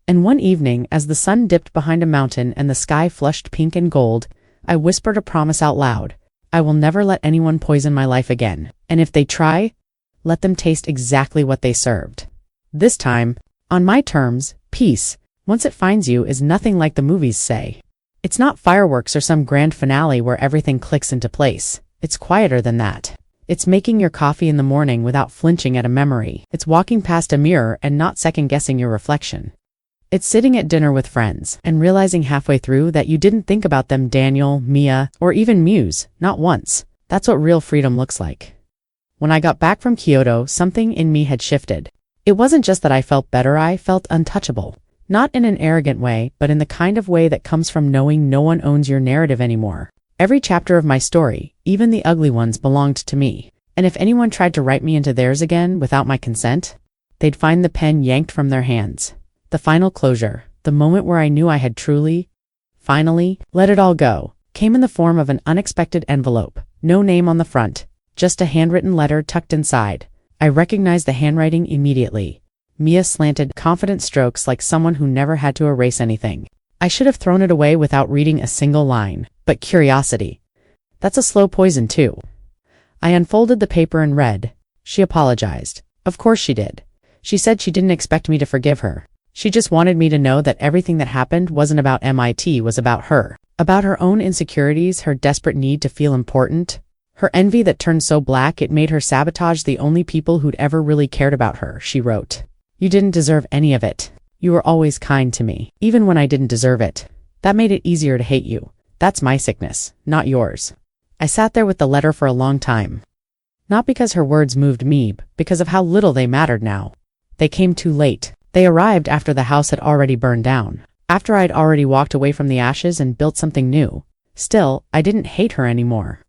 And one evening, as the sun dipped behind a mountain and the sky flushed pink and gold, I whispered a promise out loud. I will never let anyone poison my life again. And if they try, let them taste exactly what they served. This time, on my terms, peace, once it finds you, is nothing like the movies say. It's not fireworks or some grand finale where everything clicks into place. It's quieter than that. It's making your coffee in the morning without flinching at a memory. It's walking past a mirror and not second-guessing your reflection. It's sitting at dinner with friends and realizing halfway through that you didn't think about them, Daniel, Mia, or even Muse, not once. That's what real freedom looks like. When I got back from Kyoto, something in me had shifted. It wasn't just that I felt better, I felt untouchable. Not in an arrogant way, but in the kind of way that comes from knowing no one owns your narrative anymore. Every chapter of my story, even the ugly ones, belonged to me. And if anyone tried to write me into theirs again without my consent, they'd find the pen yanked from their hands. The final closure, the moment where I knew I had truly, finally, let it all go, came in the form of an unexpected envelope. No name on the front, just a handwritten letter tucked inside. I recognized the handwriting immediately. Mia slanted, confident strokes like someone who never had to erase anything. I should have thrown it away without reading a single line, but curiosity. That's a slow poison too. I unfolded the paper and read. She apologized. Of course she did. She said she didn't expect me to forgive her. She just wanted me to know that everything that happened wasn't about MIT, was about her. About her own insecurities, her desperate need to feel important. Her envy that turned so black it made her sabotage the only people who'd ever really cared about her, she wrote. You didn't deserve any of it. You were always kind to me, even when I didn't deserve it. That made it easier to hate you. That's my sickness, not yours. I sat there with the letter for a long time. Not because her words moved me, but because of how little they mattered now. They came too late. They arrived after the house had already burned down, after I'd already walked away from the ashes and built something new. Still, I didn't hate her anymore.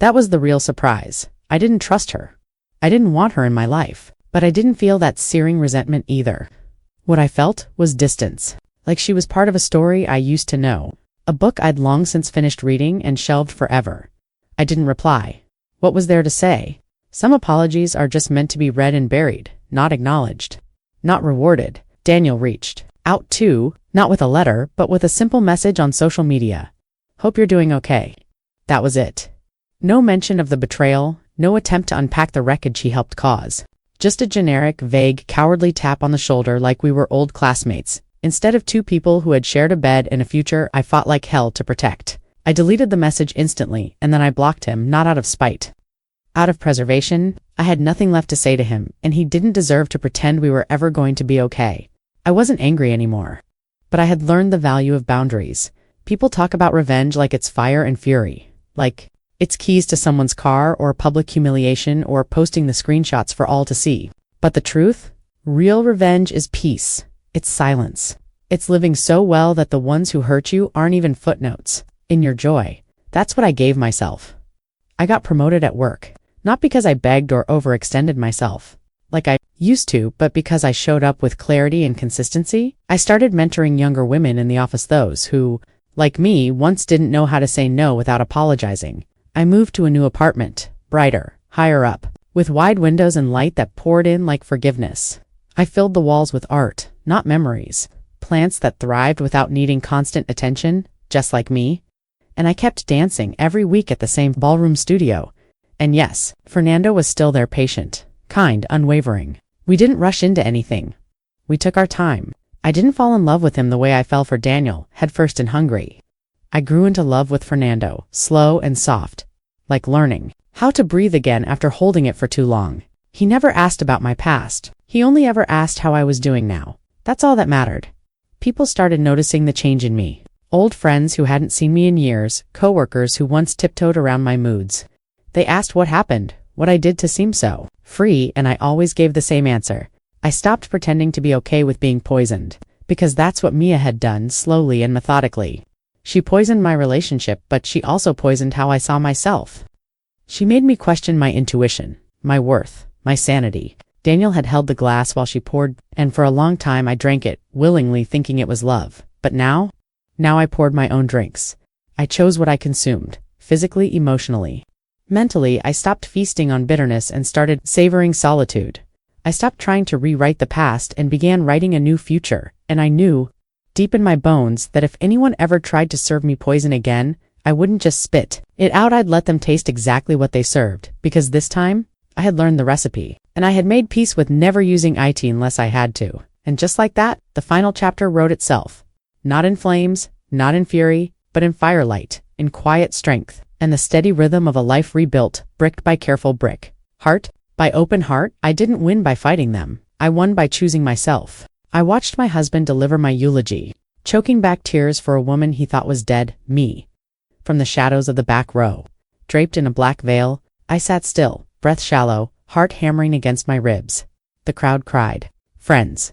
That was the real surprise. I didn't trust her. I didn't want her in my life, but I didn't feel that searing resentment either. What I felt was distance, like she was part of a story I used to know, a book I'd long since finished reading and shelved forever. I didn't reply. What was there to say? Some apologies are just meant to be read and buried, not acknowledged. Not rewarded. Daniel reached out too, not with a letter, but with a simple message on social media. Hope you're doing okay. That was it. No mention of the betrayal, no attempt to unpack the wreckage he helped cause. Just a generic, vague, cowardly tap on the shoulder like we were old classmates, instead of two people who had shared a bed and a future I fought like hell to protect. I deleted the message instantly, and then I blocked him, not out of spite. Out of preservation. I had nothing left to say to him, and he didn't deserve to pretend we were ever going to be okay. I wasn't angry anymore. But I had learned the value of boundaries. People talk about revenge like it's fire and fury. Like it's keys to someone's car or public humiliation or posting the screenshots for all to see. But the truth? Real revenge is peace. It's silence. It's living so well that the ones who hurt you aren't even footnotes in your joy. That's what I gave myself. I got promoted at work. Not because I begged or overextended myself, like I used to, but because I showed up with clarity and consistency. I started mentoring younger women in the office, those who, like me, once didn't know how to say no without apologizing. I moved to a new apartment, brighter, higher up, with wide windows and light that poured in like forgiveness. I filled the walls with art, not memories, plants that thrived without needing constant attention, just like me. And I kept dancing every week at the same ballroom studio. And yes, Fernando was still there, patient, kind, unwavering. We didn't rush into anything. We took our time. I didn't fall in love with him the way I fell for Daniel, headfirst and hungry. I grew into love with Fernando, slow and soft, like learning how to breathe again after holding it for too long. He never asked about my past. He only ever asked how I was doing now. That's all that mattered. People started noticing the change in me. Old friends who hadn't seen me in years, coworkers who once tiptoed around my moods. They asked what happened, what I did to seem so free, and I always gave the same answer. I stopped pretending to be okay with being poisoned, because that's what Mia had done, slowly and methodically. She poisoned my relationship, but she also poisoned how I saw myself. She made me question my intuition, my worth, my sanity. Daniel had held the glass while she poured, and for a long time I drank it, willingly thinking it was love. But now I poured my own drinks. I chose what I consumed, physically, emotionally. Mentally, I stopped feasting on bitterness and started savoring solitude. I stopped trying to rewrite the past and began writing a new future, and I knew, deep in my bones, that if anyone ever tried to serve me poison again, I wouldn't just spit it out, I'd let them taste exactly what they served, because this time, I had learned the recipe, and I had made peace with never using IT unless I had to. And just like that, the final chapter wrote itself. Not in flames, not in fury, but in firelight, in quiet strength, and the steady rhythm of a life rebuilt, brick by careful brick. Heart by open heart. I didn't win by fighting them. I won by choosing myself. I watched my husband deliver my eulogy, choking back tears for a woman he thought was dead, me. From the shadows of the back row, draped in a black veil, I sat still, breath shallow, heart hammering against my ribs. The crowd cried. Friends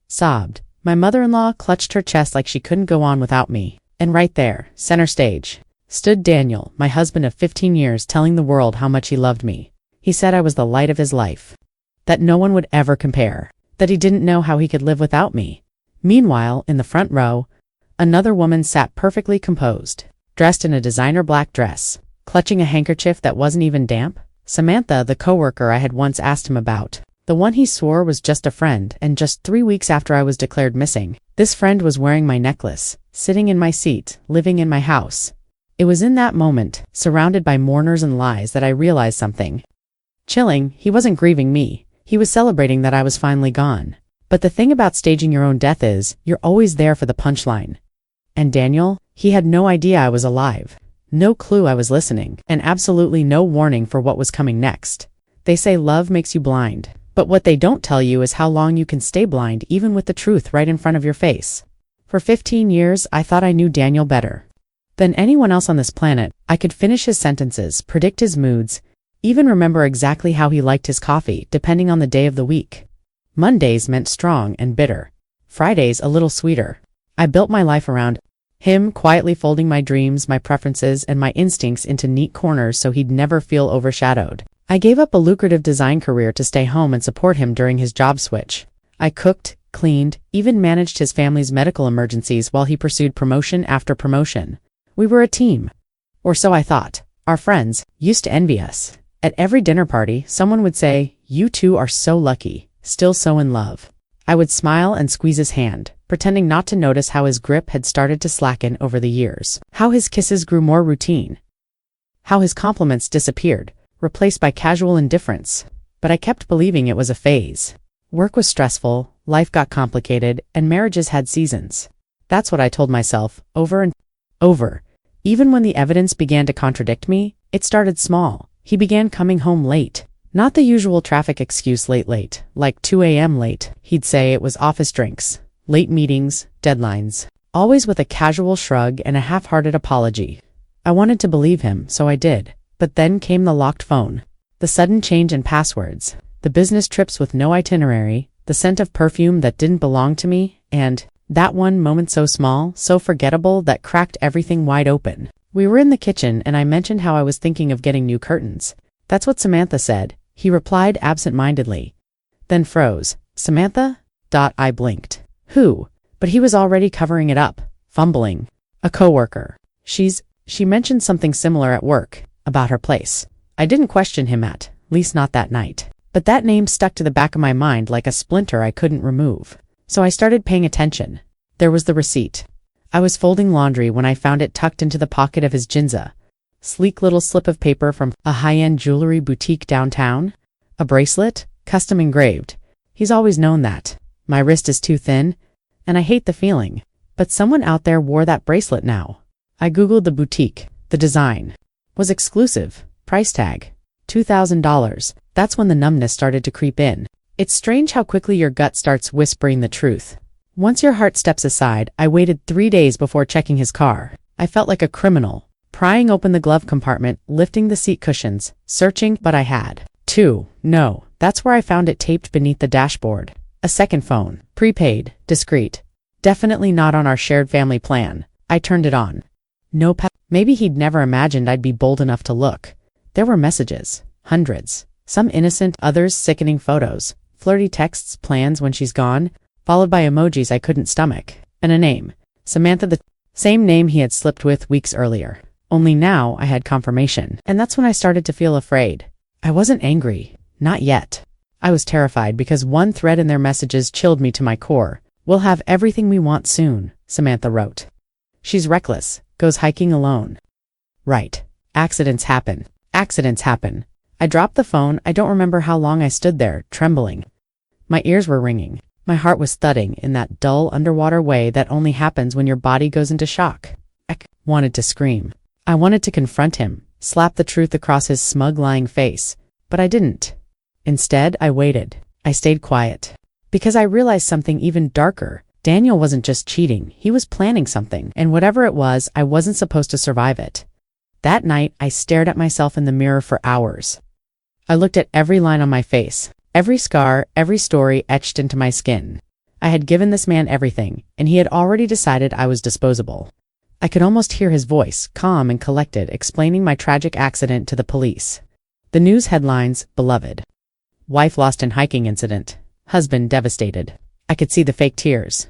sobbed. My mother-in-law clutched her chest like she couldn't go on without me. And right there, center stage, stood Daniel, my husband of 15 years, telling the world how much he loved me. He said I was the light of his life, that no one would ever compare, that he didn't know how he could live without me. Meanwhile, in the front row, another woman sat perfectly composed, dressed in a designer black dress, clutching a handkerchief that wasn't even damp. Samantha, the coworker I had once asked him about. The one he swore was just a friend, and just 3 weeks after I was declared missing, this friend was wearing my necklace, sitting in my seat, living in my house. It was in that moment, surrounded by mourners and lies, that I realized something. Chilling, he wasn't grieving me. He was celebrating that I was finally gone. But the thing about staging your own death is, you're always there for the punchline. And Daniel, he had no idea I was alive. No clue I was listening, and absolutely no warning for what was coming next. They say love makes you blind. But what they don't tell you is how long you can stay blind even with the truth right in front of your face. For 15 years, I thought I knew Daniel better than anyone else on this planet. I could finish his sentences, predict his moods, even remember exactly how he liked his coffee, depending on the day of the week. Mondays meant strong and bitter. Fridays a little sweeter. I built my life around him, quietly folding my dreams, my preferences, and my instincts into neat corners so he'd never feel overshadowed. I gave up a lucrative design career to stay home and support him during his job switch. I cooked, cleaned, even managed his family's medical emergencies while he pursued promotion after promotion. We were a team. Or so I thought. Our friends used to envy us. At every dinner party, someone would say, "You two are so lucky, still so in love." I would smile and squeeze his hand, pretending not to notice how his grip had started to slacken over the years, how his kisses grew more routine, how his compliments disappeared, replaced by casual indifference. But I kept believing it was a phase. Work was stressful, life got complicated, and marriages had seasons. That's what I told myself, over and over. Even when the evidence began to contradict me, it started small. He began coming home late. Not the usual traffic excuse late, like 2 a.m. late. He'd say it was office drinks, late meetings, deadlines. Always with a casual shrug and a half-hearted apology. I wanted to believe him, so I did. But then came the locked phone, the sudden change in passwords, the business trips with no itinerary, the scent of perfume that didn't belong to me, and that one moment so small, so forgettable, that cracked everything wide open. We were in the kitchen and I mentioned how I was thinking of getting new curtains. "That's what Samantha said," he replied absent-mindedly. Then froze. "Samantha?" I blinked. "Who?" But he was already covering it up, fumbling. "A coworker. She mentioned something similar at work. About her place." I didn't question him at least not that night. But that name stuck to the back of my mind like a splinter I couldn't remove. So I started paying attention. There was the receipt. I was folding laundry when I found it tucked into the pocket of his ginza. Sleek little slip of paper from a high-end jewelry boutique downtown. A bracelet, custom engraved. He's always known that. My wrist is too thin, and I hate the feeling. But someone out there wore that bracelet now. I googled the boutique. The design was exclusive. Price tag, $2,000. That's when the numbness started to creep in. It's strange how quickly your gut starts whispering the truth. Once your heart steps aside, I waited 3 days before checking his car. I felt like a criminal, prying open the glove compartment, lifting the seat cushions, searching, but I had to. No, that's where I found it taped beneath the dashboard. A second phone, prepaid, discreet. Definitely not on our shared family plan. I turned it on. No Maybe he'd never imagined I'd be bold enough to look. There were messages, hundreds, some innocent, others sickening photos, flirty texts, plans when she's gone, followed by emojis I couldn't stomach, and a name, Samantha, the same name he had slipped with weeks earlier. Only now I had confirmation, and that's when I started to feel afraid. I wasn't angry, not yet. I was terrified because one thread in their messages chilled me to my core. "We'll have everything we want soon," Samantha wrote. "She's reckless, goes hiking alone." Right. Accidents happen. Accidents happen. I dropped the phone. I don't remember how long I stood there, trembling. My ears were ringing. My heart was thudding in that dull underwater way that only happens when your body goes into shock. I wanted to scream. I wanted to confront him, slap the truth across his smug lying face, but I didn't. Instead, I waited. I stayed quiet. Because I realized something even darker. Daniel wasn't just cheating, he was planning something, and whatever it was, I wasn't supposed to survive it. That night, I stared at myself in the mirror for hours. I looked at every line on my face, every scar, every story etched into my skin. I had given this man everything, and he had already decided I was disposable. I could almost hear his voice, calm and collected, explaining my tragic accident to the police. The news headlines, beloved. Wife lost in hiking incident. Husband devastated. I could see the fake tears.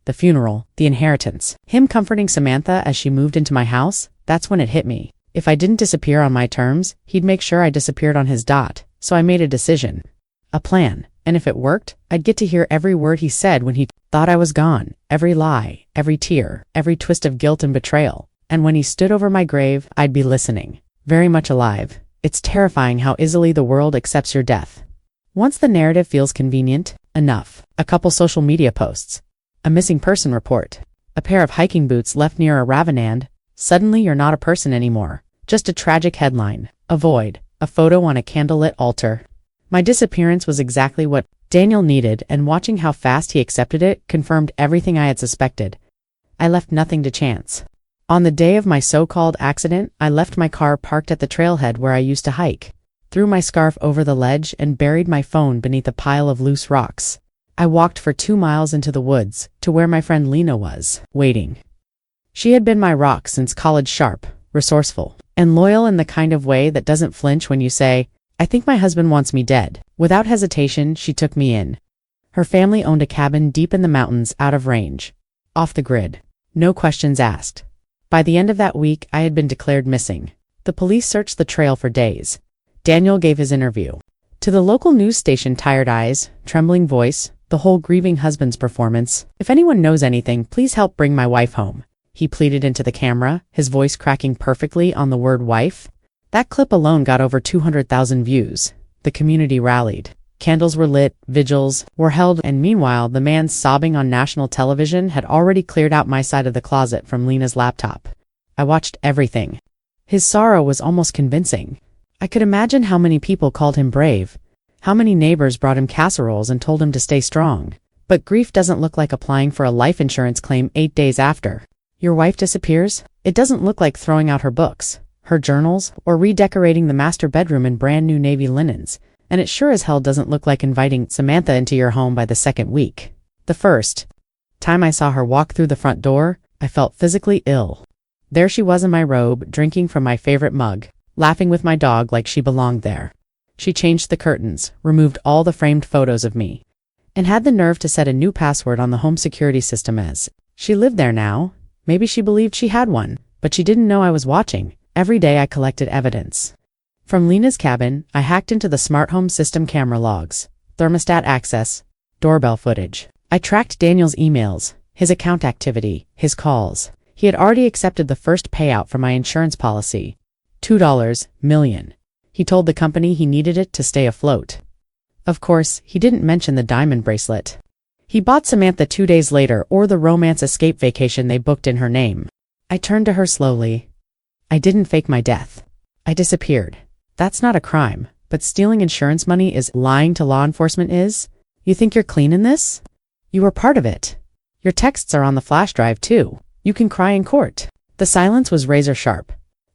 The funeral, the inheritance. Him comforting Samantha as she moved into my house, that's when it hit me. If I didn't disappear on my terms, he'd make sure I disappeared on his dot, so I made a decision. A plan, and if it worked, I'd get to hear every word he said when he thought I was gone, every lie, every tear, every twist of guilt and betrayal, and when he stood over my grave, I'd be listening, very much alive. It's terrifying how easily the world accepts your death. Once the narrative feels convenient, enough. A couple social media posts, a missing person report, a pair of hiking boots left near a ravinand, suddenly you're not a person anymore, just a tragic headline, a void, a photo on a candlelit altar. My disappearance was exactly what Daniel needed, and watching how fast he accepted it confirmed everything I had suspected. I left nothing to chance. On the day of my so-called accident, I left my car parked at the trailhead where I used to hike, threw my scarf over the ledge, and buried my phone beneath a pile of loose rocks. I walked for 2 miles into the woods, to where my friend Lena was, waiting. She had been my rock since college, sharp, resourceful, and loyal in the kind of way that doesn't flinch when you say, "I think my husband wants me dead." Without hesitation, she took me in. Her family owned a cabin deep in the mountains, out of range. Off the grid. No questions asked. By the end of that week, I had been declared missing. The police searched the trail for days. Daniel gave his interview. To the local news station, tired eyes, trembling voice, the whole grieving husband's performance. "If anyone knows anything, please help bring my wife home," he pleaded into the camera, his voice cracking perfectly on the word wife. That clip alone got over 200,000 views. The community rallied. Candles were lit, vigils were held, and meanwhile, the man sobbing on national television had already cleared out my side of the closet from Lena's laptop. I watched everything. His sorrow was almost convincing. I could imagine how many people called him brave, how many neighbors brought him casseroles and told him to stay strong. But grief doesn't look like applying for a life insurance claim 8 days after your wife disappears. It doesn't look like throwing out her books, her journals, or redecorating the master bedroom in brand new navy linens, and it sure as hell doesn't look like inviting Samantha into your home by the second week. The first time I saw her walk through the front door, I felt physically ill. There she was in my robe, drinking from my favorite mug, laughing with my dog like she belonged there. She changed the curtains, removed all the framed photos of me, and had the nerve to set a new password on the home security system as she lived there now. Maybe she believed she had one, but she didn't know I was watching. Every day I collected evidence. From Lena's cabin, I hacked into the smart home system camera logs, thermostat access, doorbell footage. I tracked Daniel's emails, his account activity, his calls. He had already accepted the first payout for my insurance policy. $2 million. He told the company he needed it to stay afloat. Of course, he didn't mention the diamond bracelet. He bought Samantha 2 days later, or the romance escape vacation they booked in her name. I turned to her slowly. "I didn't fake my death. I disappeared. That's not a crime, but stealing insurance money is. Lying to law enforcement is. You think you're clean in this? You were part of it. Your texts are on the flash drive too. You can cry in court." The silence was razor sharp.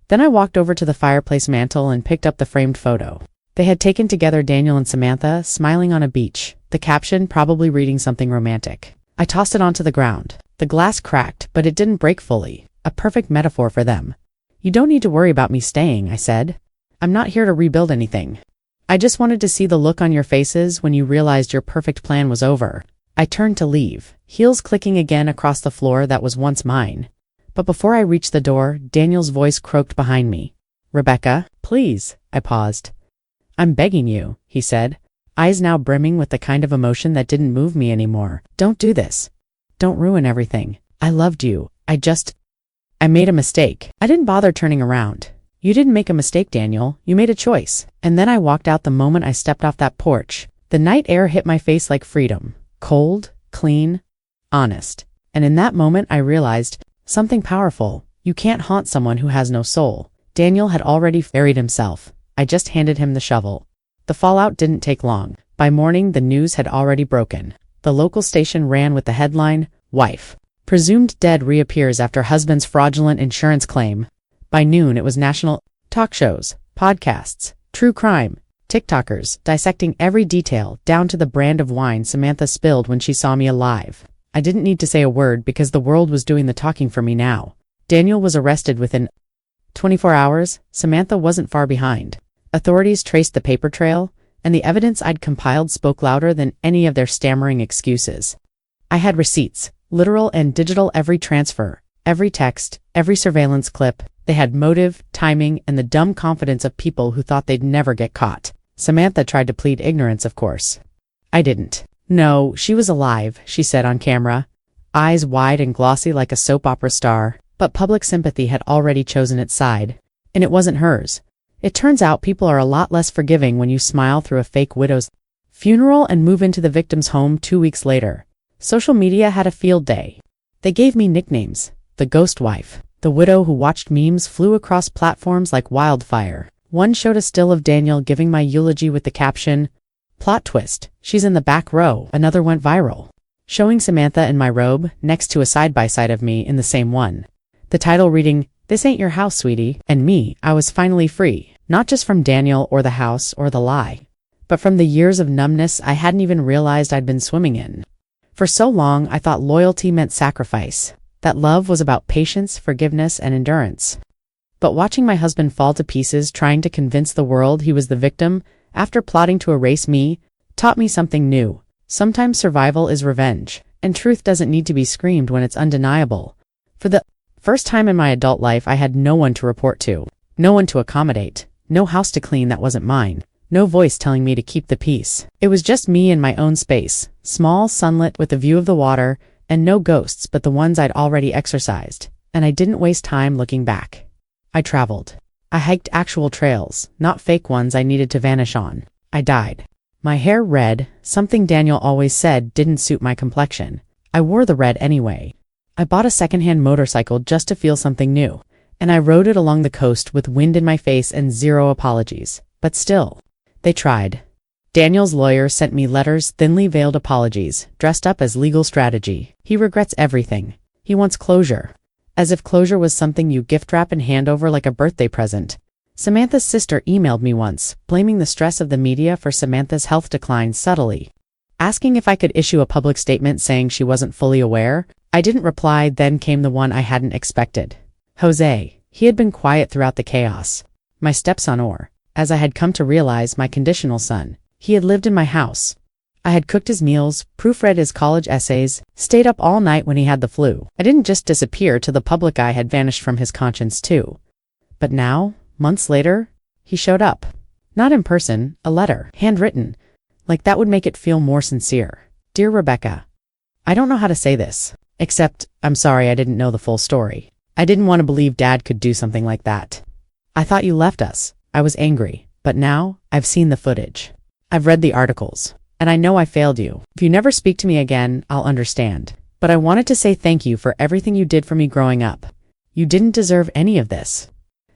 Then I walked over to the fireplace mantel and picked up the framed photo. They had taken together Daniel and Samantha, smiling on a beach, the caption probably reading something romantic. I tossed it onto the ground. The glass cracked, but it didn't break fully. A perfect metaphor for them. "You don't need to worry about me staying," I said. "I'm not here to rebuild anything. I just wanted to see the look on your faces when you realized your perfect plan was over." I turned to leave, heels clicking again across the floor that was once mine. But before I reached the door, Daniel's voice croaked behind me. "Rebecca, please." I paused. "I'm begging you," he said. eyes now brimming with the kind of emotion that didn't move me anymore. Don't do this. Don't ruin everything. I loved you. I made a mistake. I didn't bother turning around. You didn't make a mistake, Daniel. You made a choice. And then I walked out the moment I stepped off that porch. The night air hit my face like freedom. Cold, clean, honest. And in that moment I realized something powerful. You can't haunt someone who has no soul. Daniel had already buried himself. I just handed him the shovel. The fallout didn't take long. By morning the news had already broken. The local station ran with the headline, "Wife presumed dead reappears after husband's fraudulent insurance claim." By noon it was national. Talk shows, podcasts, true crime, TikTokers dissecting every detail down to the brand of wine Samantha spilled when she saw me alive. I didn't need to say a word because the world was doing the talking for me now. Daniel was arrested within 24 hours. Samantha wasn't far behind. Authorities traced the paper trail, and the evidence I'd compiled spoke louder than any of their stammering excuses. I had receipts, literal and digital, every transfer, every text, every surveillance clip. They had motive, timing, and the dumb confidence of people who thought they'd never get caught. Samantha tried to plead ignorance, of course. I didn't. No, she was alive, she said on camera, eyes wide and glossy like a soap opera star, but public sympathy had already chosen its side, and it wasn't hers. It turns out people are a lot less forgiving when you smile through a fake widow's funeral and move into the victim's home 2 weeks later. Social media had a field day. They gave me nicknames: the ghost wife, the widow who watched memes flew across platforms like wildfire. One showed a still of Daniel giving my eulogy with the caption, "Plot twist, she's in the back row." Another went viral, showing Samantha in my robe next to a side-by-side of me in the same one. The title reading, "This ain't your house, sweetie." And me, I was finally free, not just from Daniel or the house or the lie, but from the years of numbness I hadn't even realized I'd been swimming in. For so long I thought loyalty meant sacrifice, that love was about patience, forgiveness, and endurance. But watching my husband fall to pieces trying to convince the world he was the victim after plotting to erase me taught me something new. Sometimes survival is revenge, and truth doesn't need to be screamed when it's undeniable. For the first time in my adult life I had no one to report to, no one to accommodate, no house to clean that wasn't mine, no voice telling me to keep the peace. It was just me in my own space, small, sunlit, with a view of the water, and no ghosts but the ones I'd already exorcised. And I didn't waste time looking back. I traveled. I hiked actual trails, not fake ones I needed to vanish on. I dyed my hair red, something Daniel always said didn't suit my complexion. I wore the red anyway. I bought a secondhand motorcycle just to feel something new, and I rode it along the coast with wind in my face and zero apologies. But still, they tried. Daniel's lawyer sent me letters, thinly veiled apologies, dressed up as legal strategy. He regrets everything. He wants closure. As if closure was something you gift wrap and hand over like a birthday present. Samantha's sister emailed me once, blaming the stress of the media for Samantha's health decline subtly, asking if I could issue a public statement saying she wasn't fully aware. I didn't reply. Then came the one I hadn't expected. Jose. He had been quiet throughout the chaos. My stepson, or, as I had come to realize, my conditional son. He had lived in my house. I had cooked his meals, proofread his college essays, stayed up all night when he had the flu. I didn't just disappear to the public eye, had vanished from his conscience too. But now, months later, he showed up. Not in person, a letter, handwritten. Like that would make it feel more sincere. Dear Rebecca, I don't know how to say this, except I'm sorry I didn't know the full story. I didn't want to believe Dad could do something like that. I thought you left us. I was angry, but now I've seen the footage. I've read the articles, and I know I failed you. If you never speak to me again, I'll understand. But I wanted to say thank you for everything you did for me growing up. You didn't deserve any of this.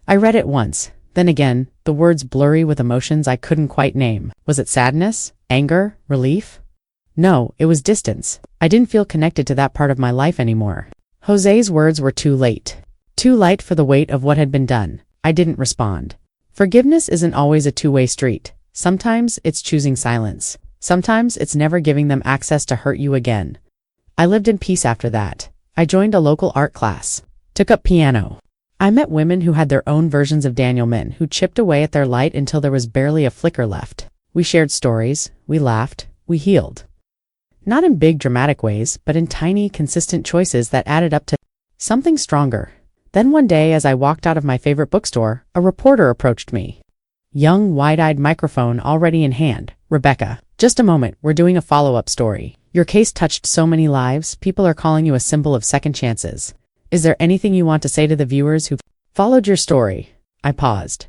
I read it once, then again, the words blurry with emotions I couldn't quite name. Was it sadness? Anger? Relief? No, it was distance. I didn't feel connected to that part of my life anymore. Jose's words were too late. Too light for the weight of what had been done. I didn't respond. Forgiveness isn't always a two-way street. Sometimes it's choosing silence. Sometimes it's never giving them access to hurt you again. I lived in peace after that. I joined a local art class. Took up piano. I met women who had their own versions of Daniel, men who chipped away at their light until there was barely a flicker left. We shared stories. We laughed. We healed. Not in big dramatic ways, but in tiny, consistent choices that added up to something stronger. Then one day, as I walked out of my favorite bookstore, a reporter approached me. Young, wide-eyed, microphone already in hand. Rebecca, Just a moment, we're doing a follow-up story. Your case touched so many lives, people are calling you a symbol of second chances. Is there anything you want to say to the viewers who followed your story? I paused.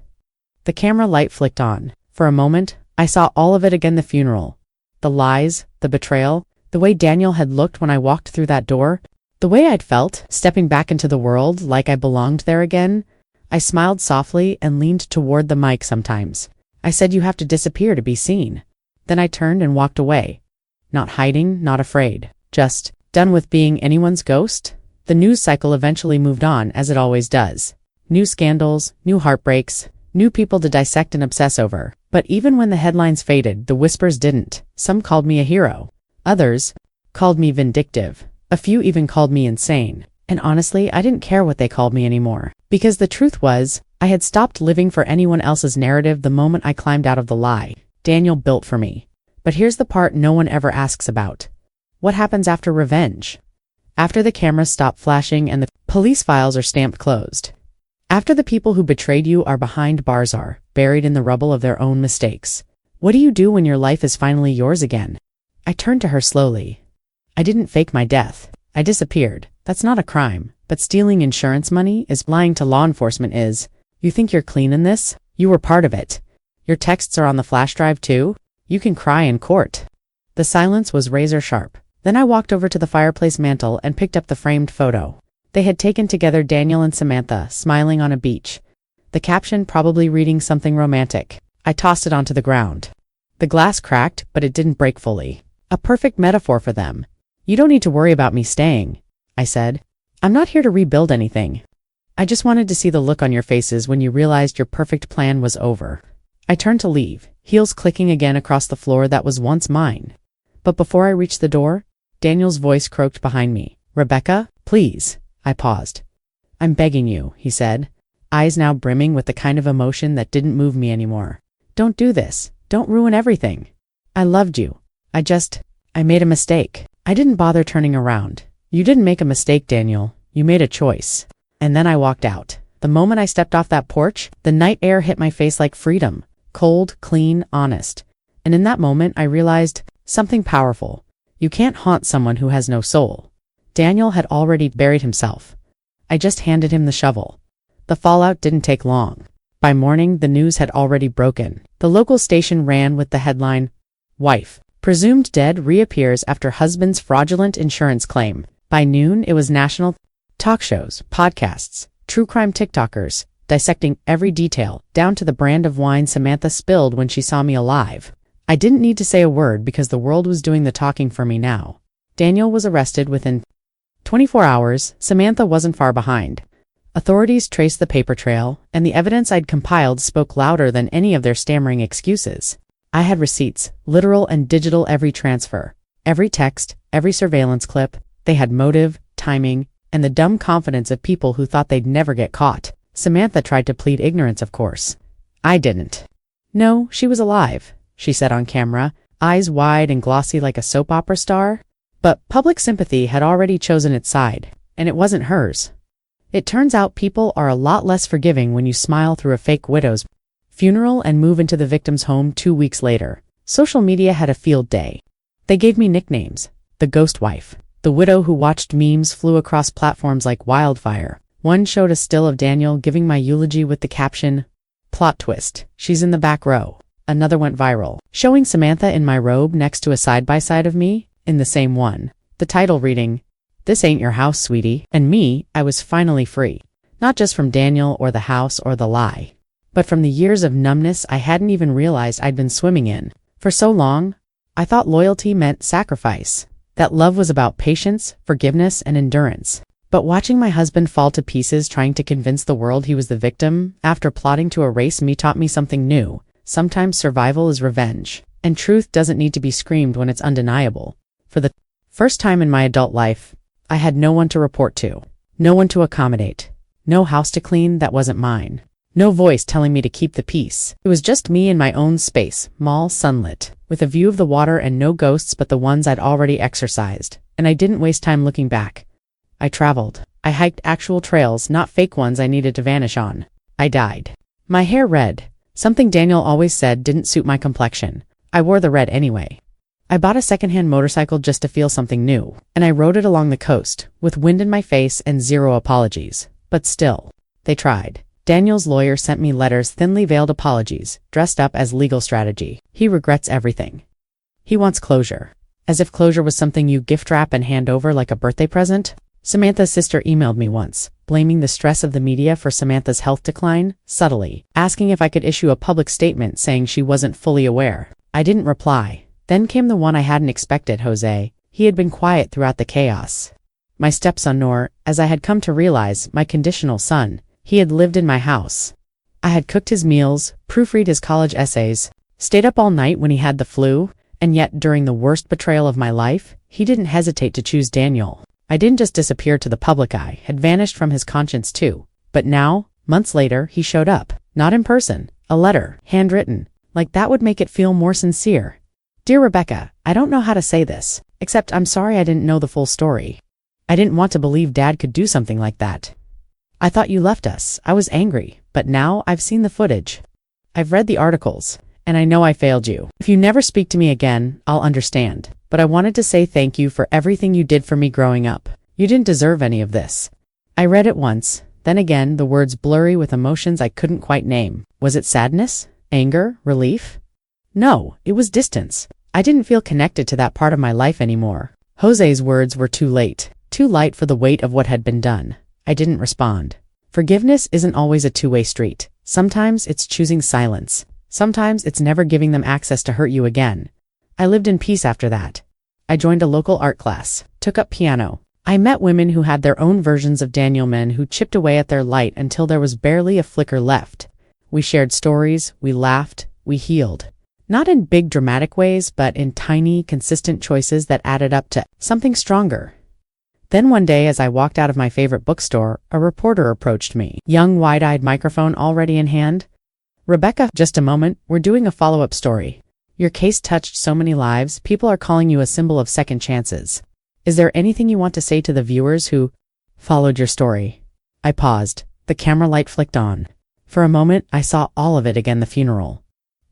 The camera light flicked on. For a moment, I saw all of it again: the funeral, the lies, the betrayal, the way Daniel had looked when I walked through that door, the way I'd felt, stepping back into the world like I belonged there again. I smiled softly and leaned toward the mic. Sometimes I said you have to disappear to be seen. Then I turned and walked away. Not hiding, not afraid, just done with being anyone's ghost. The news cycle eventually moved on, as it always does. New scandals, new heartbreaks, new people to dissect and obsess over. But even when the headlines faded, the whispers didn't. Some called me a hero. Others called me vindictive. A few even called me insane. And honestly, I didn't care what they called me anymore. Because the truth was, I had stopped living for anyone else's narrative the moment I climbed out of the lie Daniel built for me. But here's the part no one ever asks about. What happens after revenge? After the cameras stop flashing and the police files are stamped closed. After the people who betrayed you are behind bars, are buried in the rubble of their own mistakes. What do you do when your life is finally yours again? I turned to her slowly. I didn't fake my death. I disappeared. That's not a crime. But stealing insurance money is. Lying to law enforcement is. You think you're clean in this? You were part of it. Your texts are on the flash drive too? You can cry in court. The silence was razor sharp. Then I walked over to the fireplace mantel and picked up the framed photo. They had taken together, Daniel and Samantha, smiling on a beach. The caption probably reading something romantic. I tossed it onto the ground. The glass cracked, but it didn't break fully. A perfect metaphor for them. You don't need to worry about me staying, I said. I'm not here to rebuild anything. I just wanted to see the look on your faces when you realized your perfect plan was over. I turned to leave, heels clicking again across the floor that was once mine. But before I reached the door, Daniel's voice croaked behind me. Rebecca, please. I paused. I'm begging you, he said, eyes now brimming with the kind of emotion that didn't move me anymore. Don't do this. Don't ruin everything. I loved you. I made a mistake. I didn't bother turning around. You didn't make a mistake, Daniel. You made a choice. And then I walked out. The moment I stepped off that porch, the night air hit my face like freedom. Cold, clean, honest. And in that moment, I realized something powerful. You can't haunt someone who has no soul. Daniel had already buried himself. I just handed him the shovel. The fallout didn't take long. By morning, the news had already broken. The local station ran with the headline, Wife, presumed dead, reappears after husband's fraudulent insurance claim. By noon, it was national. Talk shows, podcasts, true crime TikTokers, dissecting every detail, down to the brand of wine Samantha spilled when she saw me alive. I didn't need to say a word because the world was doing the talking for me now. Daniel was arrested within 24 hours. Samantha wasn't far behind. Authorities traced the paper trail, and the evidence I'd compiled spoke louder than any of their stammering excuses. I had receipts, literal and digital, every transfer, every text, every surveillance clip. They had motive, timing, and the dumb confidence of people who thought they'd never get caught. Samantha tried to plead ignorance, of course. I didn't. No, she was alive, she said on camera, eyes wide and glossy like a soap opera star. But public sympathy had already chosen its side, and it wasn't hers. It turns out people are a lot less forgiving when you smile through a fake widow's funeral and move into the victim's home 2 weeks later. Social media had a field day. They gave me nicknames: the ghost wife, the widow who watched memes flew across platforms like wildfire. One showed a still of Daniel giving my eulogy with the caption, plot twist, she's in the back row. Another went viral, showing Samantha in my robe next to a side-by-side of me, in the same one. The title reading, This Ain't Your House, Sweetie. And me, I was finally free. Not just from Daniel or the house or the lie, but from the years of numbness I hadn't even realized I'd been swimming in. For so long, I thought loyalty meant sacrifice, that love was about patience, forgiveness, and endurance. But watching my husband fall to pieces trying to convince the world he was the victim, after plotting to erase me, taught me something new. Sometimes survival is revenge, and truth doesn't need to be screamed when it's undeniable. For the first time in my adult life, I had no one to report to, no one to accommodate, no house to clean that wasn't mine, no voice telling me to keep the peace. It was just me in my own space, mall sunlit, with a view of the water and no ghosts but the ones I'd already exorcised. And I didn't waste time looking back. I traveled. I hiked actual trails, not fake ones I needed to vanish on. I dyed my hair red, something Daniel always said didn't suit my complexion. I wore the red anyway. I bought a secondhand motorcycle just to feel something new, and I rode it along the coast, with wind in my face and zero apologies. But still, they tried. Daniel's lawyer sent me letters, thinly veiled apologies, dressed up as legal strategy. He regrets everything. He wants closure. As if closure was something you gift wrap and hand over like a birthday present. Samantha's sister emailed me once, blaming the stress of the media for Samantha's health decline, subtly, asking if I could issue a public statement saying she wasn't fully aware. I didn't reply. Then came the one I hadn't expected, Jose. He had been quiet throughout the chaos. My stepson Noor, as I had come to realize, my conditional son. He had lived in my house. I had cooked his meals, proofread his college essays, stayed up all night when he had the flu, and yet during the worst betrayal of my life, he didn't hesitate to choose Daniel. I didn't just disappear to the public eye, had vanished from his conscience too. But now, months later, he showed up. Not in person. A letter, handwritten. Like that would make it feel more sincere. Dear Rebecca, I don't know how to say this, except I'm sorry I didn't know the full story. I didn't want to believe Dad could do something like that. I thought you left us. I was angry, but now I've seen the footage. I've read the articles, and I know I failed you. If you never speak to me again, I'll understand. But I wanted to say thank you for everything you did for me growing up. You didn't deserve any of this. I read it once, then again, the words blurry with emotions I couldn't quite name. Was it sadness? Anger? Relief? No, it was distance. I didn't feel connected to that part of my life anymore. Jose's words were too late, too light for the weight of what had been done. I didn't respond. Forgiveness isn't always a two-way street. Sometimes it's choosing silence. Sometimes it's never giving them access to hurt you again. I lived in peace after that. I joined a local art class, took up piano. I met women who had their own versions of Daniel, men who chipped away at their light until there was barely a flicker left. We shared stories, we laughed, we healed. Not in big dramatic ways, but in tiny, consistent choices that added up to something stronger. Then one day, as I walked out of my favorite bookstore, a reporter approached me, young, wide-eyed, microphone already in hand. Rebecca, just a moment, we're doing a follow-up story. Your case touched so many lives, people are calling you a symbol of second chances. Is there anything you want to say to the viewers who followed your story? I paused. The camera light flicked on. For a moment, I saw all of it again, the funeral.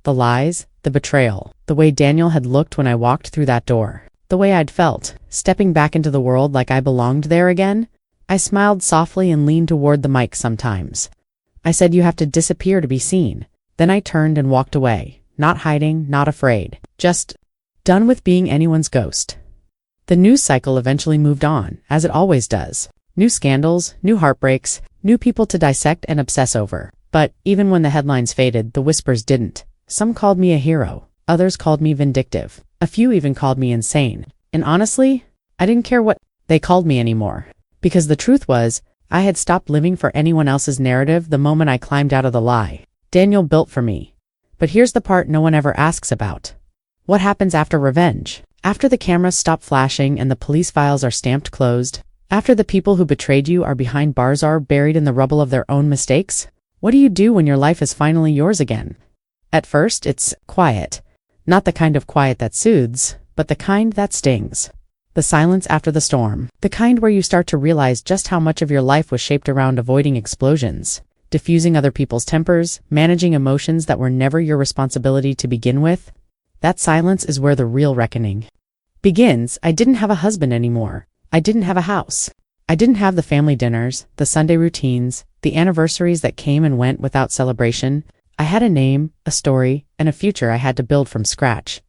The lies, the betrayal, the way Daniel had looked when I walked through that door, the way I'd felt, stepping back into the world like I belonged there again. I smiled softly and leaned toward the mic sometimes. I said, you have to disappear to be seen. Then I turned and walked away, not hiding, not afraid, just done with being anyone's ghost. The news cycle eventually moved on, as it always does. New scandals, new heartbreaks, new people to dissect and obsess over. But even when the headlines faded, the whispers didn't. Some called me a hero, others called me vindictive, a few even called me insane. And honestly, I didn't care what they called me anymore. Because the truth was, I had stopped living for anyone else's narrative the moment I climbed out of the lie Daniel built for me. But here's the part no one ever asks about. What happens after revenge? After the cameras stop flashing and the police files are stamped closed? After the people who betrayed you are behind bars, are buried in the rubble of their own mistakes? What do you do when your life is finally yours again? At first, it's quiet. Not the kind of quiet that soothes, but the kind that stings. The silence after the storm. The kind where you start to realize just how much of your life was shaped around avoiding explosions, diffusing other people's tempers, managing emotions that were never your responsibility to begin with. That silence is where the real reckoning begins. I didn't have a husband anymore. I didn't have a house. I didn't have the family dinners, the Sunday routines, the anniversaries that came and went without celebration. I had a name, a story, and a future I had to build from scratch.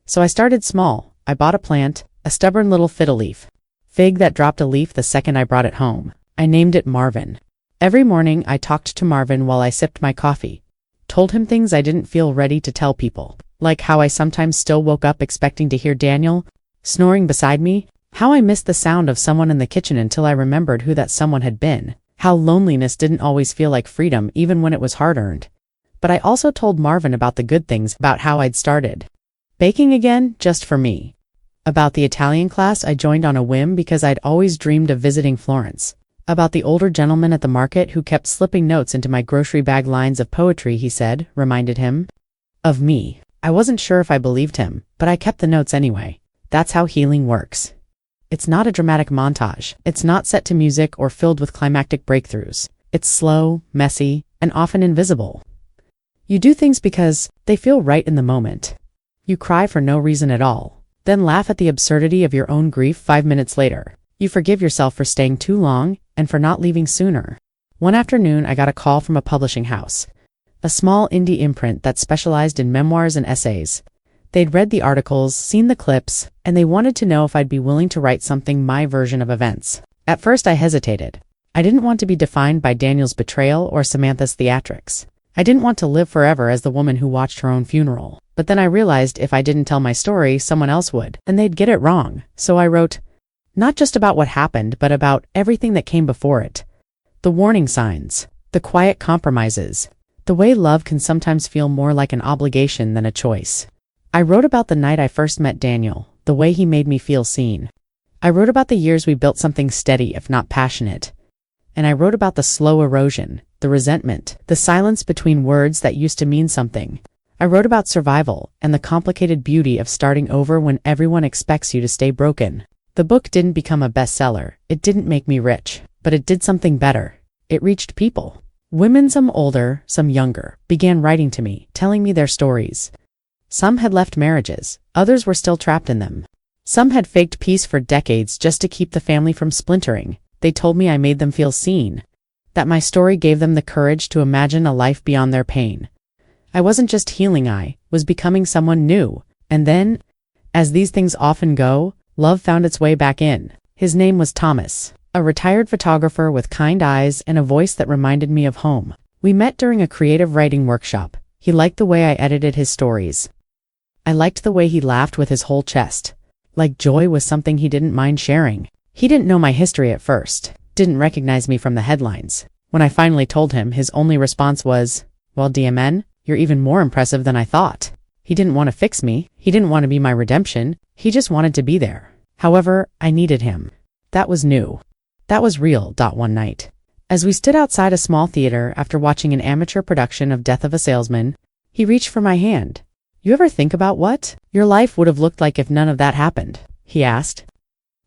So I started small. I bought a plant, a stubborn little fiddle leaf, fig that dropped a leaf the second I brought it home. I named it Marvin. Every morning I talked to Marvin while I sipped my coffee, told him things I didn't feel ready to tell people, like how I sometimes still woke up expecting to hear Daniel snoring beside me, how I missed the sound of someone in the kitchen until I remembered who that someone had been, how loneliness didn't always feel like freedom even when it was hard-earned. But I also told Marvin about the good things, about how I'd started baking again, just for me. About the Italian class I joined on a whim because I'd always dreamed of visiting Florence. About the older gentleman at the market who kept slipping notes into my grocery bag, lines of poetry he said, reminded him of me. I wasn't sure if I believed him, but I kept the notes anyway. That's how healing works. It's not a dramatic montage. It's not set to music or filled with climactic breakthroughs. It's slow, messy, and often invisible. You do things because they feel right in the moment. You cry for no reason at all, then laugh at the absurdity of your own grief 5 minutes later. You forgive yourself for staying too long and for not leaving sooner. One afternoon, I got a call from a publishing house, a small indie imprint that specialized in memoirs and essays. They'd read the articles, seen the clips, and they wanted to know if I'd be willing to write something my version of events. At first, I hesitated. I didn't want to be defined by Daniel's betrayal or Samantha's theatrics. I didn't want to live forever as the woman who watched her own funeral. But then I realized if I didn't tell my story, someone else would, and they'd get it wrong. So I wrote, not just about what happened, but about everything that came before it. The warning signs, the quiet compromises, the way love can sometimes feel more like an obligation than a choice. I wrote about the night I first met Daniel, the way he made me feel seen. I wrote about the years we built something steady, if not passionate. And I wrote about the slow erosion, the resentment, the silence between words that used to mean something. I wrote about survival and the complicated beauty of starting over when everyone expects you to stay broken. The book didn't become a bestseller. It didn't make me rich, but it did something better. It reached people. Women, some older, some younger, began writing to me, telling me their stories. Some had left marriages. Others were still trapped in them. Some had faked peace for decades just to keep the family from splintering. They told me I made them feel seen, that my story gave them the courage to imagine a life beyond their pain. I wasn't just healing, I was becoming someone new. And then, as these things often go, love found its way back in. His name was Thomas, a retired photographer with kind eyes and a voice that reminded me of home. We met during a creative writing workshop. He liked the way I edited his stories. I liked the way he laughed with his whole chest. Like joy was something he didn't mind sharing. He didn't know my history at first, didn't recognize me from the headlines. When I finally told him, his only response was, "Well, DMN, you're even more impressive than I thought." He didn't want to fix me. He didn't want to be my redemption. He just wanted to be there. However, I needed him. That was new. That was real. One night, as we stood outside a small theater after watching an amateur production of Death of a Salesman, he reached for my hand. "You ever think about what your life would have looked like if none of that happened?" he asked.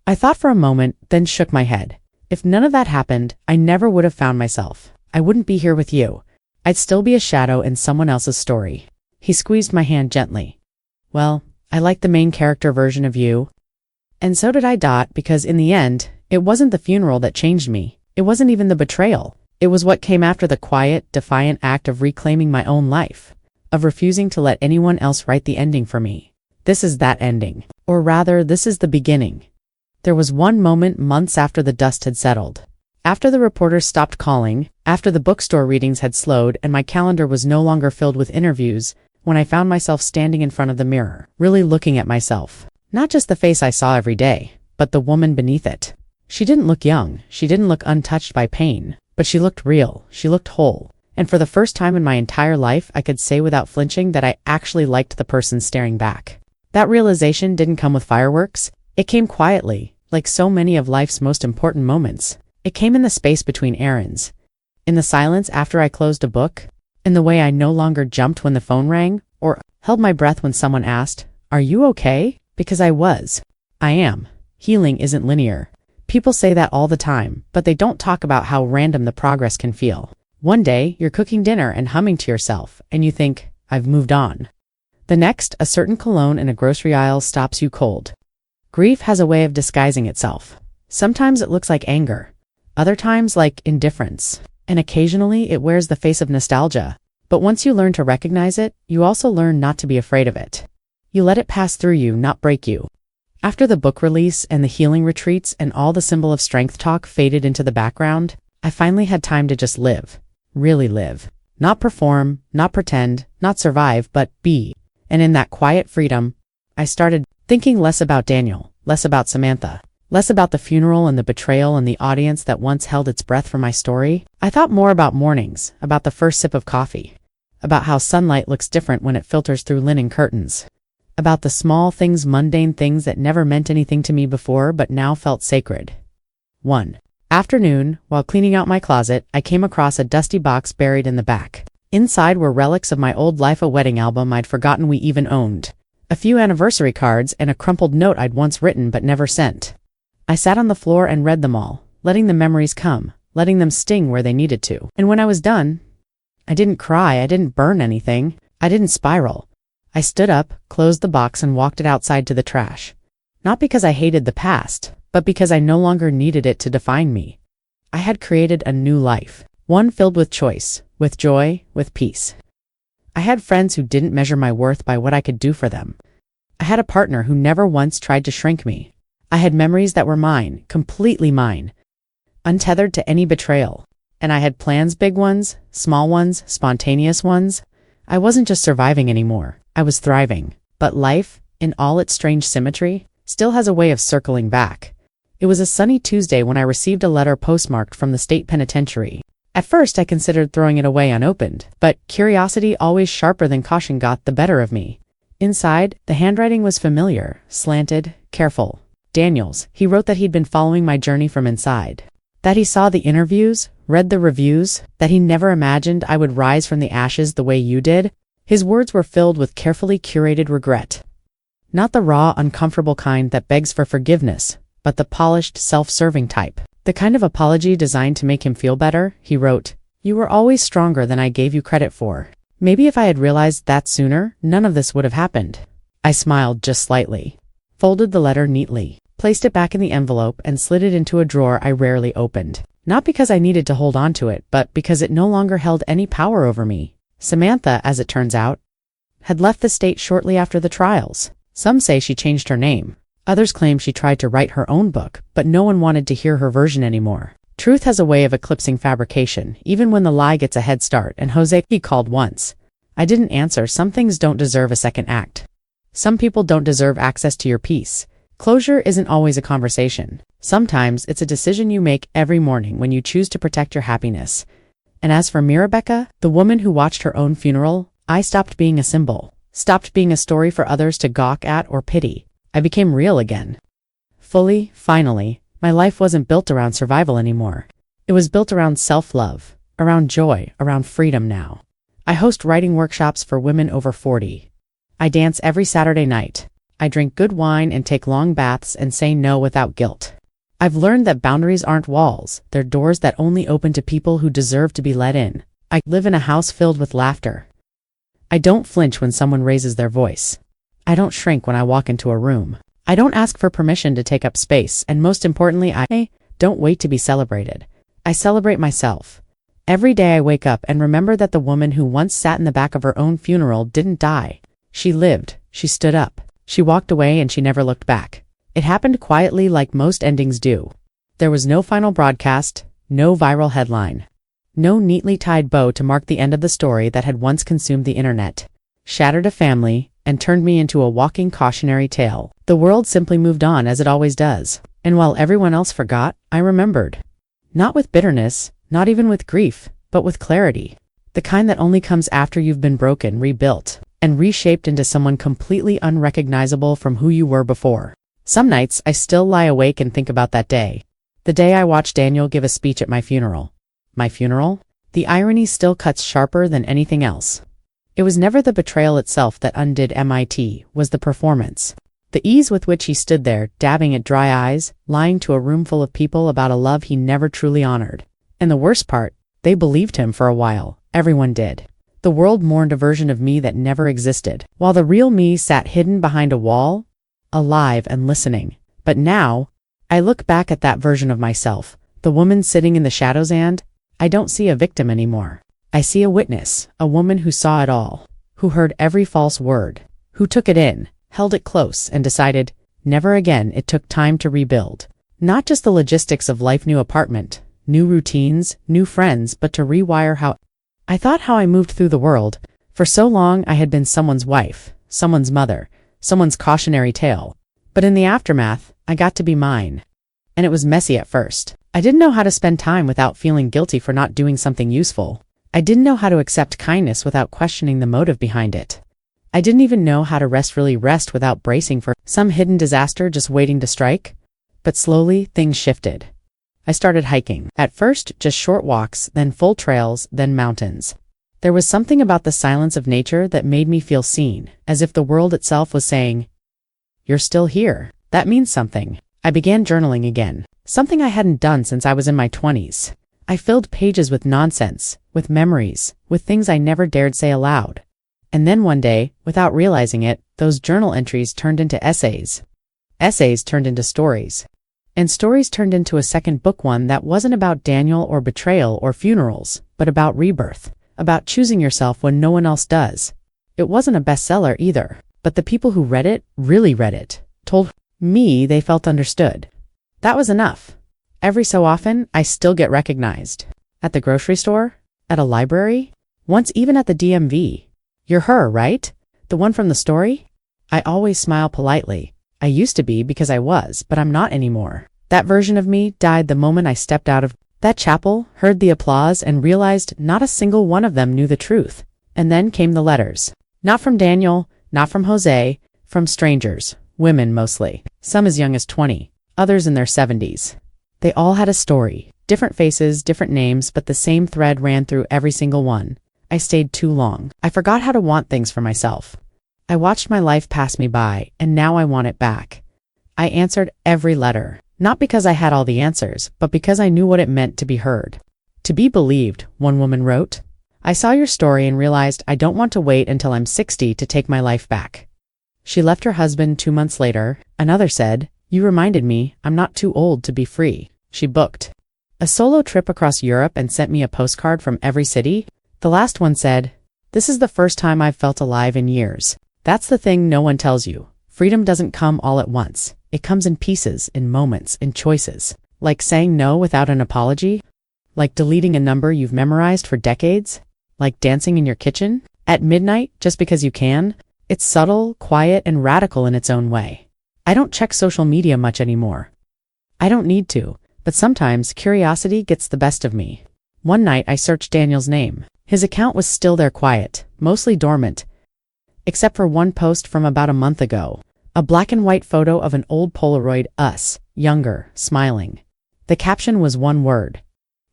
I thought for a moment, then shook my head. If none of that happened, I never would have found myself. I wouldn't be here with you. I'd still be a shadow in someone else's story. He squeezed my hand gently. "Well, I like the main character version of you." And so did I. Because in the end, it wasn't the funeral that changed me. It wasn't even the betrayal. It was what came after the quiet, defiant act of reclaiming my own life, of refusing to let anyone else write the ending for me. This is that ending. Or rather, this is the beginning. There was one moment months after the dust had settled. After the reporters stopped calling, after the bookstore readings had slowed and my calendar was no longer filled with interviews, when I found myself standing in front of the mirror, really looking at myself. Not just the face I saw every day, but the woman beneath it. She didn't look young, she didn't look untouched by pain, but she looked real, she looked whole. And for the first time in my entire life, I could say without flinching that I actually liked the person staring back. That realization didn't come with fireworks. It came quietly, like so many of life's most important moments. It came in the space between errands, in the silence after I closed a book, in the way I no longer jumped when the phone rang, or held my breath when someone asked, "Are you okay?" Because I was. I am. Healing isn't linear. People say that all the time, but they don't talk about how random the progress can feel. One day, you're cooking dinner and humming to yourself, and you think, "I've moved on." The next, a certain cologne in a grocery aisle stops you cold. Grief has a way of disguising itself. Sometimes it looks like anger, other times like indifference, and occasionally it wears the face of nostalgia. But once you learn to recognize it, you also learn not to be afraid of it. You let it pass through you, not break you. After the book release and the healing retreats and all the symbol of strength talk faded into the background, I finally had time to just live. Really live. Not perform, not pretend, not survive, but be. And in that quiet freedom, I started thinking less about Daniel, less about Samantha, less about the funeral and the betrayal and the audience that once held its breath for my story. I thought more about mornings, about the first sip of coffee, about how sunlight looks different when it filters through linen curtains, about the small things, mundane things that never meant anything to me before but now felt sacred. One afternoon, while cleaning out my closet, I came across a dusty box buried in the back. Inside were relics of my old Life a wedding album I'd forgotten we even owned, a few anniversary cards, and a crumpled note I'd once written but never sent. I sat on the floor and read them all, letting the memories come, letting them sting where they needed to. And when I was done, I didn't cry, I didn't burn anything, I didn't spiral. I stood up, closed the box, and walked it outside to the trash. Not because I hated the past, but because I no longer needed it to define me. I had created a new life, one filled with choice, with joy, with peace. I had friends who didn't measure my worth by what I could do for them. I had a partner who never once tried to shrink me. I had memories that were mine, completely mine, untethered to any betrayal. And I had plans, big ones, small ones, spontaneous ones. I wasn't just surviving anymore, I was thriving. But life, in all its strange symmetry, still has a way of circling back. It was a sunny Tuesday when I received a letter postmarked from the state penitentiary. At first I considered throwing it away unopened, but curiosity, always sharper than caution, got the better of me. Inside, the handwriting was familiar, slanted, careful. Daniels. He wrote that he'd been following my journey from inside. That he saw the interviews, read the reviews, that he never imagined I would rise from the ashes the way you did. His words were filled with carefully curated regret. Not the raw, uncomfortable kind that begs for forgiveness, but the polished, self-serving type. The kind of apology designed to make him feel better. He wrote, "You were always stronger than I gave you credit for. Maybe if I had realized that sooner, none of this would have happened." I smiled just slightly, folded the letter neatly, placed it back in the envelope, and slid it into a drawer I rarely opened. Not because I needed to hold on to it, but because it no longer held any power over me. Samantha, as it turns out, had left the state shortly after the trials. Some say she changed her name. Others claim she tried to write her own book, but no one wanted to hear her version anymore. Truth has a way of eclipsing fabrication, even when the lie gets a head start, and he called once. I didn't answer. Some things don't deserve a second act. Some people don't deserve access to your peace. Closure isn't always a conversation. Sometimes it's a decision you make every morning when you choose to protect your happiness. And as for Mirabecca, the woman who watched her own funeral, I stopped being a symbol, stopped being a story for others to gawk at or pity. I became real again. Fully, finally. My life wasn't built around survival anymore. It was built around self-love, around joy, around freedom now. I host writing workshops for women over 40. I dance every Saturday night. I drink good wine and take long baths and say no without guilt. I've learned that boundaries aren't walls, they're doors that only open to people who deserve to be let in. I live in a house filled with laughter. I don't flinch when someone raises their voice. I don't shrink when I walk into a room. I don't ask for permission to take up space, and most importantly, I don't wait to be celebrated. I celebrate myself. Every day I wake up and remember that the woman who once sat in the back of her own funeral didn't die. She lived, she stood up, she walked away, and she never looked back. It happened quietly, like most endings do. There was no final broadcast, no viral headline, no neatly tied bow to mark the end of the story that had once consumed the internet, shattered a family, and turned me into a walking cautionary tale. The world simply moved on, as it always does. And while everyone else forgot, I remembered. Not with bitterness, not even with grief, but with clarity. The kind that only comes after you've been broken, rebuilt, and reshaped into someone completely unrecognizable from who you were before. Some nights, I still lie awake and think about that day. The day I watched Daniel give a speech at my funeral. My funeral? The irony still cuts sharper than anything else. It was never the betrayal itself that undid MIT, was the performance. The ease with which he stood there, dabbing at dry eyes, lying to a room full of people about a love he never truly honored. And the worst part, they believed him for a while. Everyone did. The world mourned a version of me that never existed, while the real me sat hidden behind a wall, alive and listening. But now, I look back at that version of myself, the woman sitting in the shadows, and I don't see a victim anymore. I see a witness, a woman who saw it all, who heard every false word, who took it in, held it close, and decided, never again. It took time to rebuild. Not just the logistics of life, new apartment, new routines, new friends, but to rewire how I moved through the world. For so long I had been someone's wife, someone's mother, someone's cautionary tale. But in the aftermath, I got to be mine. And it was messy at first. I didn't know how to spend time without feeling guilty for not doing something useful. I didn't know how to accept kindness without questioning the motive behind it. I didn't even know how to really rest without bracing for some hidden disaster just waiting to strike. But slowly, things shifted. I started hiking. At first, just short walks, then full trails, then mountains. There was something about the silence of nature that made me feel seen, as if the world itself was saying, "You're still here. That means something." I began journaling again, something I hadn't done since I was in my 20s. I filled pages with nonsense, with memories, with things I never dared say aloud. And then one day, without realizing it, those journal entries turned into essays. Essays turned into stories. And stories turned into a second book, one that wasn't about Daniel or betrayal or funerals, but about rebirth, about choosing yourself when no one else does. It wasn't a bestseller either, but the people who read it, really read it, told me they felt understood. That was enough. Every so often, I still get recognized. At the grocery store, at a library, once even at the DMV. You're her, right? The one from the story? I always smile politely. I used to be because I was, but I'm not anymore. That version of me died the moment I stepped out of that chapel, heard the applause, and realized not a single one of them knew the truth. And then came the letters. Not from Daniel, not from Jose, from strangers, women mostly, some as young as 20, others in their 70s. They all had a story, different faces, different names, but the same thread ran through every single one. I stayed too long. I forgot how to want things for myself. I watched my life pass me by, and now I want it back. I answered every letter, not because I had all the answers, but because I knew what it meant to be heard. To be believed, one woman wrote. I saw your story and realized I don't want to wait until I'm 60 to take my life back. She left her husband 2 months later. Another said, you reminded me, I'm not too old to be free. She booked a solo trip across Europe and sent me a postcard from every city. The last one said, this is the first time I've felt alive in years. That's the thing no one tells you. Freedom doesn't come all at once. It comes in pieces, in moments, in choices. Like saying no without an apology. Like deleting a number you've memorized for decades. Like dancing in your kitchen at midnight just because you can. It's subtle, quiet, and radical in its own way. I don't check social media much anymore. I don't need to, but sometimes curiosity gets the best of me. One night I searched Daniel's name. His account was still there, quiet, mostly dormant, except for one post from about a month ago. A black and white photo of an old Polaroid, us, younger, smiling. The caption was one word.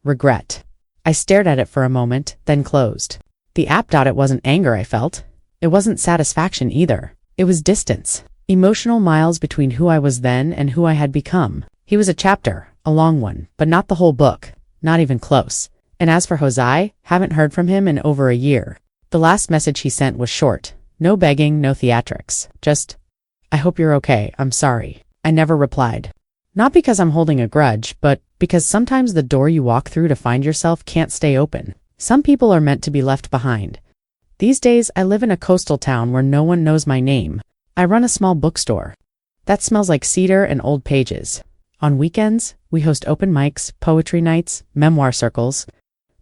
Regret. I stared at it for a moment, then closed. The app. It wasn't anger I felt. It wasn't satisfaction either. It was distance. Emotional miles between who I was then and who I had become. He was a chapter, a long one, but not the whole book, not even close. And as for Jose, haven't heard from him in over a year. The last message he sent was short. No begging, no theatrics. Just, I hope you're okay, I'm sorry. I never replied. Not because I'm holding a grudge, but because sometimes the door you walk through to find yourself can't stay open. Some people are meant to be left behind. These days, I live in a coastal town where no one knows my name. I run a small bookstore. That smells like cedar and old pages. On weekends, we host open mics, poetry nights, memoir circles.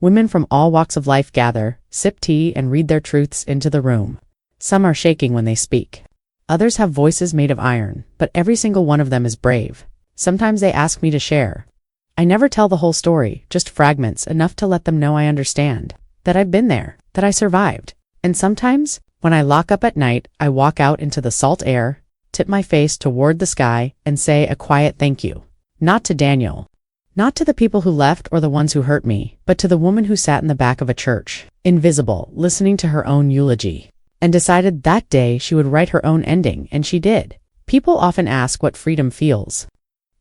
Women from all walks of life gather, sip tea, and read their truths into the room. Some are shaking when they speak. Others have voices made of iron, but every single one of them is brave. Sometimes they ask me to share. I never tell the whole story, just fragments, enough to let them know I understand, that I've been there, that I survived. And sometimes, when I lock up at night, I walk out into the salt air, tip my face toward the sky, and say a quiet thank you. Not to Daniel. Not to the people who left or the ones who hurt me, but to the woman who sat in the back of a church, invisible, listening to her own eulogy, and decided that day she would write her own ending, and she did. People often ask what freedom feels.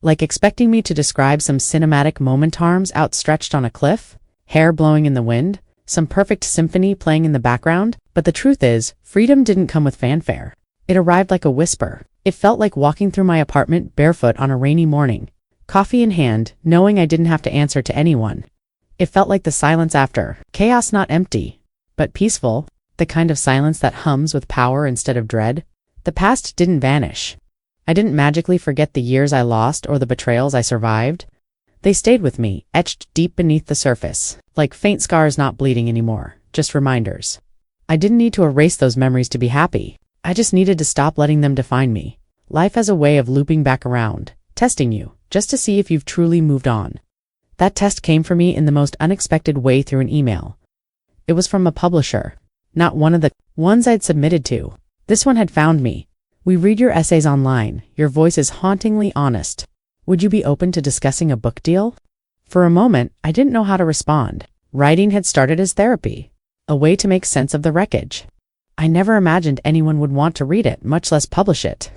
Like expecting me to describe some cinematic moment, arms outstretched on a cliff, hair blowing in the wind, some perfect symphony playing in the background. But the truth is, freedom didn't come with fanfare. It arrived like a whisper. It felt like walking through my apartment barefoot on a rainy morning, coffee in hand, knowing I didn't have to answer to anyone. It felt like the silence after chaos, not empty, but peaceful, the kind of silence that hums with power instead of dread. The past didn't vanish. I didn't magically forget the years I lost or the betrayals I survived. They stayed with me, etched deep beneath the surface, like faint scars not bleeding anymore, just reminders. I didn't need to erase those memories to be happy. I just needed to stop letting them define me. Life has a way of looping back around, testing you, just to see if you've truly moved on. That test came for me in the most unexpected way through an email. It was from a publisher, not one of the ones I'd submitted to. This one had found me. We read your essays online. Your voice is hauntingly honest. Would you be open to discussing a book deal? For a moment, I didn't know how to respond. Writing had started as therapy, a way to make sense of the wreckage. I never imagined anyone would want to read it, much less publish it.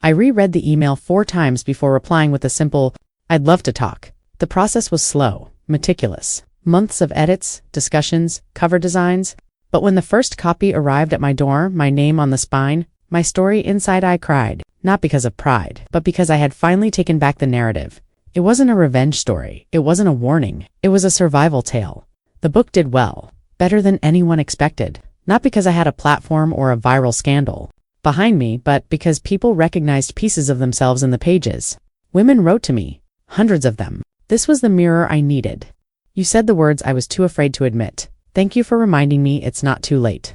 I reread the email 4 times before replying with a simple, I'd love to talk. The process was slow, meticulous. Months of edits, discussions, cover designs. But when the first copy arrived at my door, my name on the spine, my story inside, I cried, not because of pride, but because I had finally taken back the narrative. It wasn't a revenge story. It wasn't a warning. It was a survival tale. The book did well, better than anyone expected, not because I had a platform or a viral scandal behind me, but because people recognized pieces of themselves in the pages. Women wrote to me, hundreds of them. This was the mirror I needed. You said the words I was too afraid to admit. Thank you for reminding me it's not too late.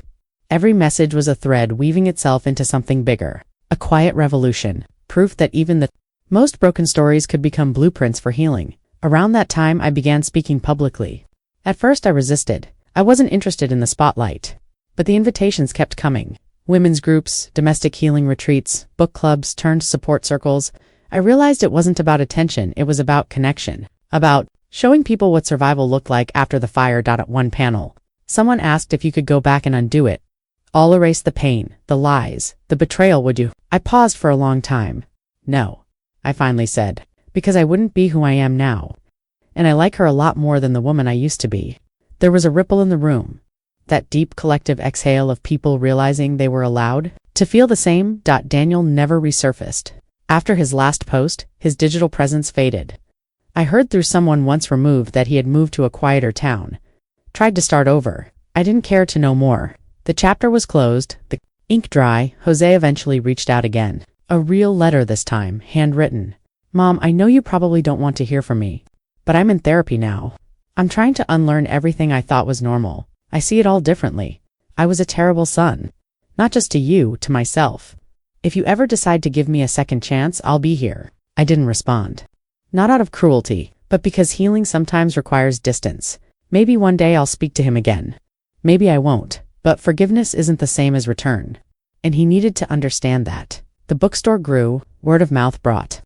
Every message was a thread weaving itself into something bigger, a quiet revolution, proof that even the most broken stories could become blueprints for healing. Around that time, I began speaking publicly. At first, I resisted. I wasn't interested in the spotlight. But the invitations kept coming. Women's groups, domestic healing retreats, book clubs turned support circles. I realized it wasn't about attention, it was about connection. About showing people what survival looked like after the fire. At one panel, someone asked if you could go back and undo it. All erase the pain, the lies, the betrayal, would you? I paused for a long time. No, I finally said, because I wouldn't be who I am now. And I like her a lot more than the woman I used to be. There was a ripple in the room. That deep collective exhale of people realizing they were allowed to feel the same. Daniel never resurfaced. After his last post, his digital presence faded. I heard through someone once removed that he had moved to a quieter town. Tried to start over. I didn't care to know more. The chapter was closed, the ink dry. Jose eventually reached out again. A real letter this time, handwritten. Mom, I know you probably don't want to hear from me, but I'm in therapy now. I'm trying to unlearn everything I thought was normal. I see it all differently. I was a terrible son. Not just to you, to myself. If you ever decide to give me a second chance, I'll be here. I didn't respond. Not out of cruelty, but because healing sometimes requires distance. Maybe one day I'll speak to him again. Maybe I won't, but forgiveness isn't the same as return. And he needed to understand that. The bookstore grew, word of mouth brought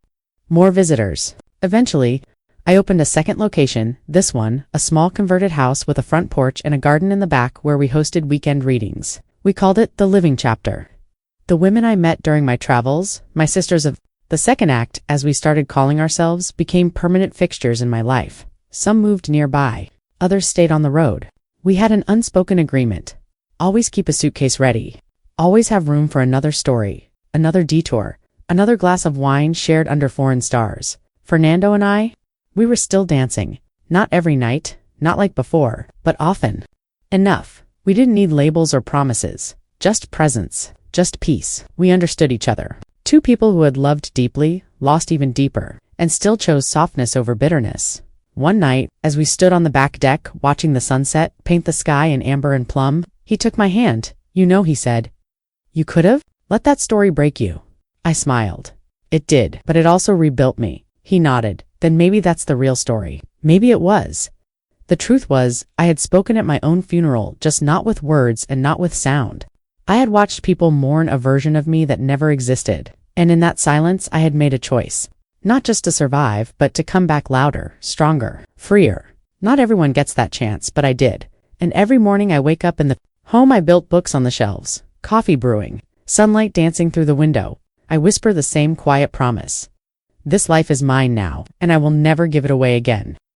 more visitors. Eventually, I opened a second location, this one, a small converted house with a front porch and a garden in the back where we hosted weekend readings. We called it the Living Chapter. The women I met during my travels, my sisters of the second act, as we started calling ourselves, became permanent fixtures in my life. Some moved nearby, others stayed on the road. We had an unspoken agreement. Always keep a suitcase ready. Always have room for another story, another detour, another glass of wine shared under foreign stars. Fernando and I, we were still dancing. Not every night, not like before, but often. Enough. We didn't need labels or promises. Just presence, just peace. We understood each other. Two people who had loved deeply, lost even deeper, and still chose softness over bitterness. One night, as we stood on the back deck watching the sunset paint the sky in amber and plum, he took my hand. You know, he said. You could have? Let that story break you. I smiled. It did, but it also rebuilt me. He nodded. Then maybe that's the real story. Maybe it was. The truth was, I had spoken at my own funeral, just not with words and not with sound. I had watched people mourn a version of me that never existed, and in that silence I had made a choice. Not just to survive, but to come back louder, stronger, freer. Not everyone gets that chance, but I did. And every morning I wake up in the home I built, books on the shelves, coffee brewing, sunlight dancing through the window. I whisper the same quiet promise. This life is mine now, and I will never give it away again.